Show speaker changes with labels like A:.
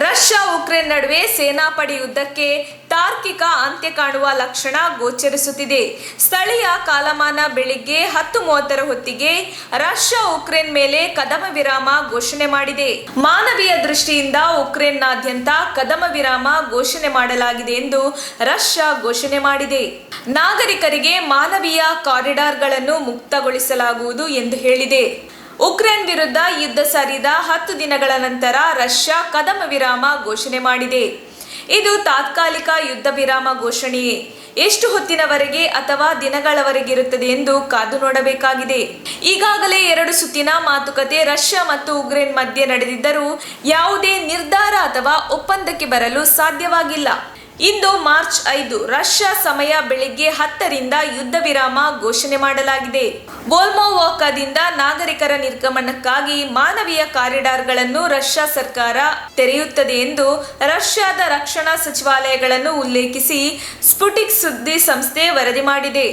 A: Russia Ukraine ನಡುವೆ ಸೇನಾಪಡೆ ಯುದ್ಧಕ್ಕೆ ತಾರ್ಕಿಕ ಅಂತ್ಯ ಕಾಣುವ ಲಕ್ಷಣ ಗೋಚರಿಸುತ್ತಿದೆ. ಸ್ಥಳೀಯ ಕಾಲಮಾನ ಬೆಳಿಗ್ಗೆ 10:30 ಹೊತ್ತಿಗೆ ರಷ್ಯಾ ಉಕ್ರೇನ್ ಮೇಲೆ ಕದನ ವಿರಾಮ ಘೋಷಣೆ ಮಾಡಿದೆ. ಮಾನವೀಯ ದೃಷ್ಟಿಯಿಂದ ಉಕ್ರೇನ್ನಾದ್ಯಂತ ಕದನ ವಿರಾಮ ಘೋಷಣೆ ಮಾಡಲಾಗಿದೆ ಎಂದು ರಷ್ಯಾ ಘೋಷಣೆ ಮಾಡಿದೆ. ನಾಗರಿಕರಿಗೆ ಮಾನವೀಯ ಕಾರಿಡಾರ್ಗಳನ್ನು ಮುಕ್ತಗೊಳಿಸಲಾಗುವುದು ಎಂದು ಹೇಳಿದೆ. ಉಕ್ರೇನ್ ವಿರುದ್ಧ ಯುದ್ಧ ಸಾರಿದ 10 ದಿನಗಳ ನಂತರ ರಷ್ಯಾ ಕದನ ವಿರಾಮ ಘೋಷಣೆ ಮಾಡಿದೆ. ಇದು ತಾತ್ಕಾಲಿಕ ಯುದ್ಧ ವಿರಾಮ ಘೋಷಣೆಯೇ. ಎಷ್ಟು ಹೊತ್ತಿನವರೆಗೆ ಅಥವಾ ದಿನಗಳವರೆಗಿರುತ್ತದೆ ಎಂದು ಕಾದು ನೋಡಬೇಕಾಗಿದೆ. ಈಗಾಗಲೇ 2 ಸುತ್ತಿನ ಮಾತುಕತೆ ರಷ್ಯಾ ಮತ್ತು ಉಕ್ರೇನ್ ಮಧ್ಯೆ ನಡೆದಿದ್ದರೂ ಯಾವುದೇ ನಿರ್ಧಾರ ಅಥವಾ ಒಪ್ಪಂದಕ್ಕೆ ಬರಲು ಸಾಧ್ಯವಾಗಿಲ್ಲ. ಇಂದು ಮಾರ್ಚ್ 5 ರಷ್ಯಾ ಸಮಯ ಬೆಳಿಗ್ಗೆ 10ರಿಂದ ಯುದ್ಧ ವಿರಾಮ ಘೋಷಣೆ ಮಾಡಲಾಗಿದೆ. ಬೋಲ್ಮೋವೋಕಾದಿಂದ ನಾಗರಿಕರ ನಿರ್ಗಮನಕ್ಕಾಗಿ ಮಾನವೀಯ ಕಾರಿಡಾರ್ಗಳನ್ನು ರಷ್ಯಾ ಸರ್ಕಾರ ತೆರೆಯುತ್ತದೆ ಎಂದು ರಷ್ಯಾದ ರಕ್ಷಣಾ ಸಚಿವಾಲಯಗಳನ್ನು ಉಲ್ಲೇಖಿಸಿ ಸ್ಪುಟಿಕ್ ಸುದ್ದಿ ಸಂಸ್ಥೆ ವರದಿ ಮಾಡಿದೆ.